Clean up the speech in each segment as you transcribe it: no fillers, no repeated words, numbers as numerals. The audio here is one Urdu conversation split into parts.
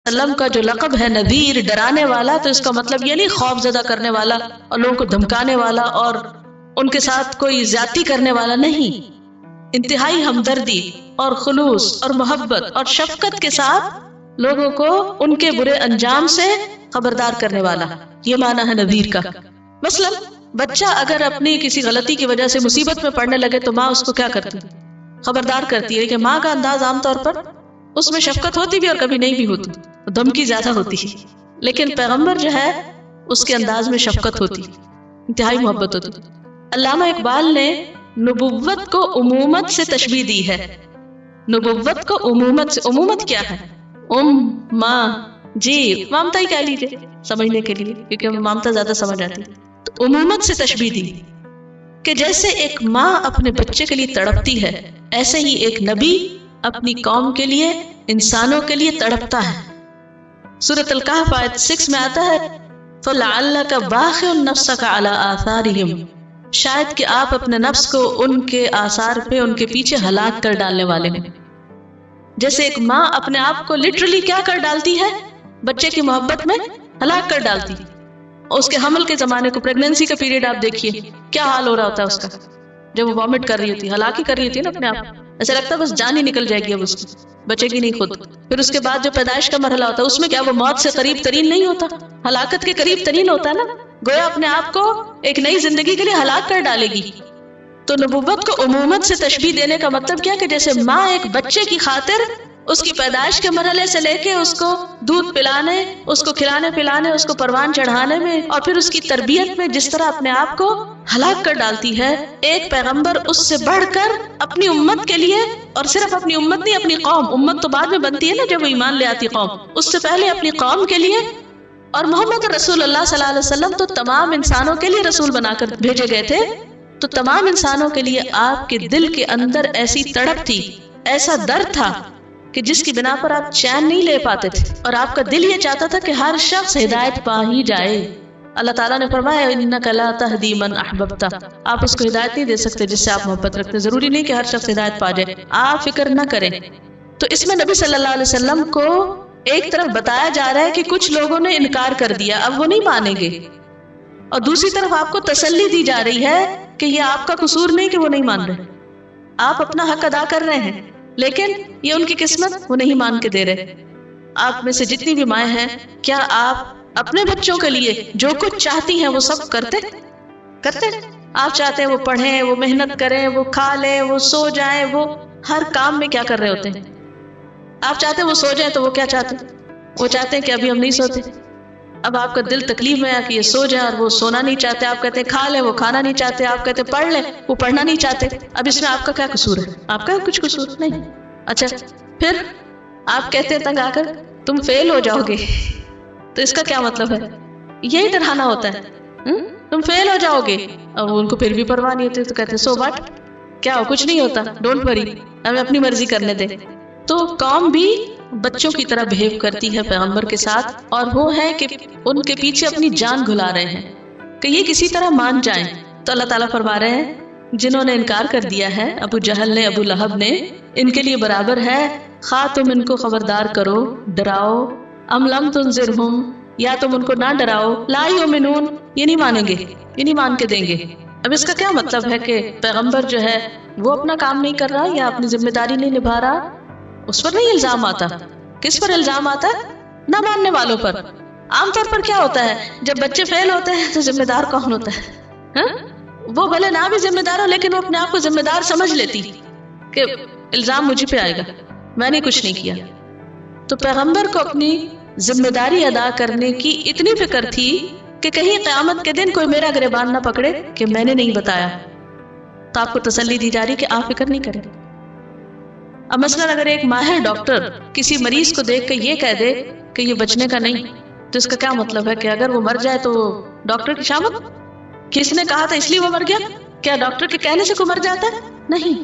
وسلم کا جو لقب ہے نذیر، ڈرانے والا، تو اس کا مطلب یہ نہیں خوف زدہ کرنے والا اور لوگوں کو دھمکانے والا اور ان کے ساتھ کوئی زیادتی کرنے والا نہیں، انتہائی ہمدردی اور خلوص اور محبت اور شفقت کے ساتھ لوگوں کو ان کے برے انجام سے خبردار کرنے والا، یہ معنی ہے نذیر کا۔ مثلا بچہ اگر اپنی کسی غلطی کی وجہ سے مصیبت میں پڑنے لگے تو ماں اس کو کیا کرتی؟ خبردار کرتی ہے، کہ ماں کا انداز عام طور پر اس میں شفقت ہوتی بھی اور کبھی نہیں بھی ہوتی، دھمکی زیادہ ہوتی ہے، لیکن پیغمبر جو ہے اس کے انداز میں شفقت ہوتی، انتہائی محبت ہوتی۔ علامہ اقبال نے نبوت کو امومت سے تشبیہ دی ہے، نبوت کو امومت سے، امومت کیا ہے؟ ماں، جی مامتا ہی کہہ لیجیے سمجھنے کے لیے، کیونکہ مامتا زیادہ سمجھ آتی، تو امومت سے تشبیہ دی کہ جیسے ایک ماں اپنے بچے کے لیے تڑپتی ہے، ایسے ہی ایک نبی اپنی قوم کے لیے، انسانوں کے لیے تڑپتا ہے۔ سورۃ الکہف آیت 6 میں آتا ہے فَلَعَلَّكَ بَاخِعٌ نَفْسَكَ عَلَىٰ آثَارِهِمْ، شاید کہ آپ اپنے نفس کو ان کے آثار پہ، ان کے پیچھے ہلاک کر ڈالنے والے ہیں۔ جیسے ایک ماں اپنے آپ کو لٹرلی کیا کر ڈالتی ہے؟ بچے کی محبت میں ہلاک کر ڈالتی۔ اور اس کے حمل کے زمانے کو، پریگننسی کا پیریڈ آپ دیکھیے کیا حال ہو رہا ہوتا ہے اس کا، جب وہ وامٹ کر رہی ہوتی، ہلاکی کر رہی ہوتی ہے نا اپنے آپ، ایسا لگتا ہے بس جان ہی نکل جائے گی اب اس کی، بچے کی نہیں خود۔ پھر اس کے بعد جو پیدائش کا مرحلہ ہوتا ہے اس میں کیا وہ موت سے قریب ترین نہیں ہوتا، ہلاکت کے قریب ترین ہوتا ہے نا، گویا اپنے آپ کو ایک نئی زندگی کے لیے ہلاک کر ڈالے گی۔ تو نبوت کو عمومت سے تشبیہ دینے کا مطلب کیا کہ جیسے ماں ایک بچے کی خاطر اس کی پیدائش کے مرحلے سے لے کے اس کو دودھ پلانے، اس کو کھلانے پلانے، اس کو پروان چڑھانے میں اور پھر اس کی تربیت میں جس طرح اپنے آپ کو ہلاک کر ڈالتی ہے، ایک پیغمبر اس سے بڑھ کر اپنی امت کے لیے، اور صرف اپنی امت نہیں، اپنی قوم، امت تو بعد میں بنتی ہے نا جب وہ ایمان لے آتی قوم، اس سے پہلے اپنی قوم کے لیے، اور محمد رسول اللہ صلی اللہ علیہ وسلم تو تمام انسانوں کے لیے رسول بنا کر بھیجے گئے تھے، تو تمام انسانوں کے لیے آپ کے دل کے اندر ایسی تڑپ تھی، ایسا درد تھا کہ جس کی بنا پر آپ چین نہیں لے پاتے تھے، اور آپ کا دل یہ چاہتا تھا کہ ہر شخص ہدایت پا ہی جائے۔ اللہ تعالیٰ نے فرمایا اِنَّكَ لَا تَهْدِي مَنْ أَحْبَبْتَ، آپ اس کو ہدایت نہیں دے سکتے جس سے آپ محبت رکھتے، ضروری نہیں کہ ہر شخص ہدایت پا جائے، آپ فکر نہ کریں۔ تو اس میں نبی صلی اللہ علیہ وسلم کو ایک طرف بتایا جا رہا ہے کہ کچھ لوگوں نے انکار کر دیا، اب وہ نہیں مانیں گے، اور دوسری طرف آپ کو تسلی دی جا رہی ہے کہ یہ آپ کا قصور نہیں کہ وہ نہیں مان رہے، آپ اپنا حق ادا کر رہے ہیں، لیکن یہ ان کی قسمت، وہ نہیں مان کے دے رہے۔ آپ میں سے جتنی بھی مائیں ہیں، کیا آپ اپنے بچوں کے لیے جو کچھ چاہتی ہیں وہ سب کرتے؟ آپ چاہتے ہیں وہ پڑھیں، وہ محنت کریں، وہ کھا لیں، وہ سو جائیں، وہ ہر کام میں کیا کر رہے ہوتے ہیں؟ آپ چاہتے ہیں وہ سو جائیں تو وہ کیا چاہتے ہیں؟ وہ چاہتے ہیں کہ ابھی ہم نہیں سوتے۔ اب آپ کا دل تکلیف میں ہے کہ یہ سو جائیں، اور وہ سونا نہیں چاہتے، آپ کہتے ہیں کھا لیں، وہ کھانا نہیں چاہتے، آپ کہتے ہیں پڑھ لیں، وہ پڑھنا نہیں چاہتے۔ اب اس میں آپ کا کیا قصور ہے؟ آپ کا کچھ قصور نہیں۔ اچھا، پھر آپ کہتے ہیں تنگ آ کر تم فیل ہو جاؤ گے، تو اس کا کیا مطلب ہے؟ یہی ڈرانا ہوتا ہے، تم فیل ہو جاؤ گے، اور ان کو پھر بھی پرواہ نہیں ہوتی، تو کہتے ہیں سو واٹ، کیا ہو، کچھ نہیں ہوتا، ڈونٹ وری، ہمیں اپنی مرضی کرنے دے۔ تو قوم بھی بچوں کی طرح بہیو کرتی ہے پیغمبر کے ساتھ، اور وہ ہے کہ ان کے پیچھے اپنی جان گھلا رہے ہیں کہ یہ کسی طرح مان جائیں۔ تو اللہ تعالیٰ فرما رہے ہیں جنہوں نے انکار کر دیا ہے، ابو جہل نے، ابو لہب نے، ان کے لیے برابر ہے، خواہ تم ان کو خبردار کرو، ڈراؤ، ام لم تنذرہم، یا تم ان کو نہ ڈراؤ، لا یؤمنون، یہ نہیں مانیں گے، یہ نہیں مان کے دیں گے۔ اب اس کا کیا مطلب ہے کہ پیغمبر جو ہے وہ اپنا کام نہیں کر رہا یا اپنی ذمہ داری نہیں نبھا رہا؟ اس پر نہیں الزام آتا۔ کس پر الزام آتا ہے؟ نہ ماننے والوں پر۔ عام طور پر کیا ہوتا ہے جب بچے فیل ہوتے ہیں تو ذمہ دار کون ہوتا ہے؟ وہ بھلے نہ بھی ذمہ دار ہو، لیکن وہ اپنے آپ کو ذمہ دار سمجھ لیتی کہ الزام مجھے پہ آئے گا، میں نے کچھ نہیں کیا۔ تو پیغمبر کو اپنی ذمہ داری ادا کرنے کی اتنی فکر تھی کہ کہیں قیامت کے دن کوئی میرا گریبان نہ پکڑے کہ میں نے نہیں بتایا۔ تو آپ کو تسلی دی جا رہی کہ آپ فکر نہیں کریں۔ اب مثلاً اگر ایک ماہر ڈاکٹر کسی مریض کو دیکھ کے یہ کہہ دے کہ یہ بچنے کا نہیں، تو اس کا کیا مطلب ہے کہ اگر وہ مر جائے تو ڈاکٹر کی شامت؟ کس نے کہا تھا اس لیے وہ مر گیا؟ کیا ڈاکٹر کے کہنے سے کوئی مر جاتا ہے؟ نہیں۔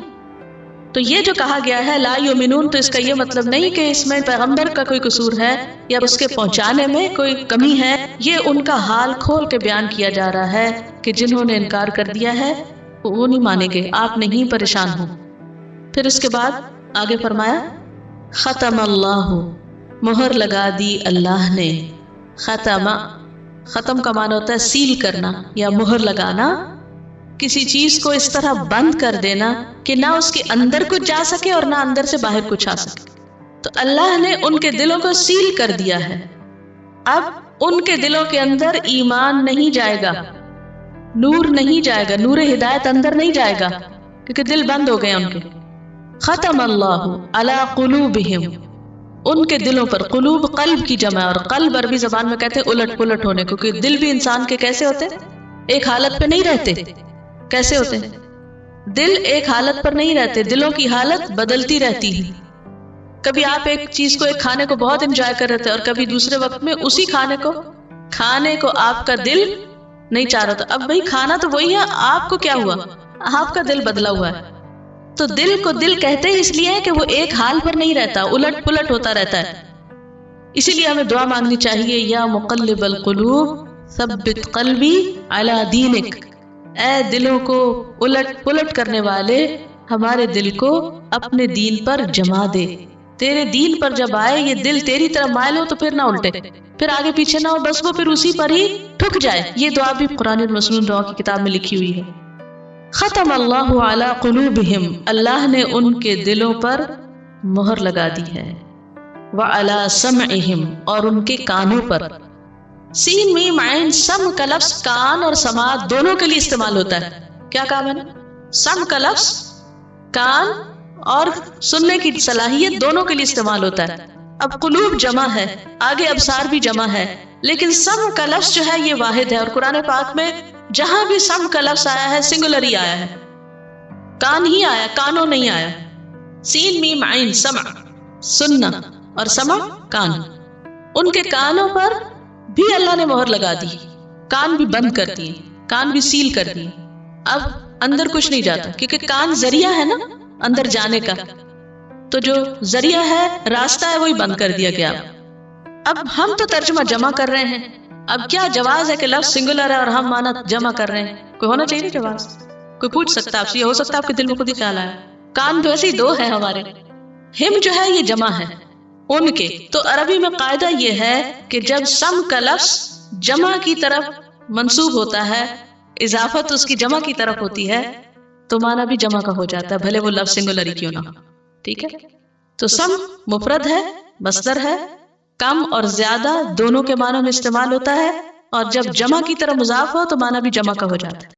تو یہ جو کہا گیا ہے لا یؤمنون، تو اس کا یہ مطلب نہیں کہ اس میں پیغمبر کا کوئی قصور ہے یا اس کے پہنچانے میں کوئی کمی ہے۔ یہ ان کا حال کھول کے بیان کیا جا رہا ہے کہ جنہوں نے انکار کر دیا ہے وہ نہیں مانیں گے، آپ نہیں پریشان ہوں۔ پھر اس کے بعد آگے فرمایا ختم اللہ مہر لگا دی اللہ نے، ختم، ختم کا معنی ہوتا ہے سیل کرنا یا مہر لگانا، کسی چیز کو اس طرح بند کر دینا کہ نہ اس کے اندر کچھ جا سکے اور نہ اندر سے باہر کچھ آ سکے۔ تو اللہ نے ان کے دلوں کو سیل کر دیا ہے، اب ان کے دلوں کے اندر ایمان نہیں جائے گا، نور نہیں جائے گا، نور ہدایت اندر نہیں جائے گا، کیونکہ دل بند ہو گئے ان کے۔ ختم اللہ علی قلوبہم، ان کے دلوں پر، قلوب قلب کی جمع ہے، اور قلب عربی زبان میں کہتے ہیں الٹ پلٹ ہونے کو، کیونکہ دل بھی انسان کے کیسے ہوتے ہیں؟ ایک حالت پہ نہیں رہتے۔ کیسے ہوتے ہیں؟ دل ایک حالت پر نہیں رہتے، دلوں کی حالت بدلتی رہتی ہے۔ کبھی آپ ایک چیز کو، ایک کھانے کو بہت انجوائے کر رہے تھے، اور کبھی دوسرے وقت میں اسی کھانے کو آپ کا دل نہیں چاہ رہا تھا۔ اب بھئی کھانا تو وہی ہے، آپ کو کیا ہوا؟ آپ کا دل بدلا ہوا ہے۔ تو دل کو دل کہتے ہیں اس لیے کہ وہ ایک حال پر نہیں رہتا، الٹ پلٹ ہوتا رہتا ہے۔ اسی لیے ہمیں دعا مانگنی چاہیے، یا مقلب القلوب ثبت قلبی علی دینک، اے دلوں کو الٹ پلٹ کرنے والے، ہمارے دل کو اپنے دین پر جما دے۔ تیرے دین پر جب آئے یہ دل تیری طرف مائل ہو تو پھر نہ الٹے، پھر آگے پیچھے نہ ہو، بس وہ پھر اسی پر ہی ٹھک جائے۔ یہ دعا بھی قرآن المسنون دعا کی کتاب میں لکھی ہوئی ہے۔ ختم اللہ علی قلوبہم، اللہ نے ان کے دلوں پر مہر لگا دی ہے، وعلی سمعہم، اور ان کے کانوں پر۔ سین میم عین، سم کا لفظ کان اور سماعت دونوں کے لیے استعمال ہوتا ہے۔ کیا کہا میں نے؟ سم کا لفظ کان اور سننے کی صلاحیت دونوں کے لیے استعمال ہوتا ہے۔ اب قلوب جمع ہے، آگے ابصار بھی جمع ہے، لیکن سم کا لفظ جو ہے یہ واحد ہے، اور قرآن پاک میں جہاں بھی سم کا لفظ آیا ہے سنگولر ہی آیا ہے، کان ہی آیا، کانوں نہیں آیا۔ سین میم عین سمع، سننا، اور سمع کان، ان کے کانوں پر بھی اللہ نے مہر لگا دی، کان بھی بند کر دیے، کان بھی سیل کر دیے۔ اب اندر کچھ نہیں جاتا، کیونکہ کان ذریعہ ہے نا اندر جانے کا، تو جو ذریعہ ہے، راستہ ہے، وہی بند کر دیا گیا۔ اب ہم تو ترجمہ جمع کر رہے ہیں، اب کیا جواز ہے کہ لفظ سنگولر ہے اور ہم معنی جمع کر رہے ہیں؟ کوئی ہونا چاہیے جواز، کوئی پوچھ سکتا ہے آپ سے، یہ ہو سکتا ہے آپ کے دل میں خود ہی خیال آیا۔ کان تو ایسے ہی دو ہے ہمارے، ہم جو ہے یہ جمع ہے ان کے۔ تو عربی میں قاعدہ یہ ہے کہ جب سم کا لفظ جمع کی طرف منسوب ہوتا ہے، اضافت اس کی جمع کی طرف ہوتی ہے، تو معنی بھی جمع کا ہو جاتا ہے، بھلے وہ لفظ سنگولر ہی کیوں نہ ہو۔ ٹھیک ہے، تو سم مفرد ہے، مصدر ہے، کم اور زیادہ دونوں کے معنوں میں استعمال ہوتا ہے، اور جب جمع کی طرف مضاف ہو تو معنی بھی جمع کا ہو جاتا ہے۔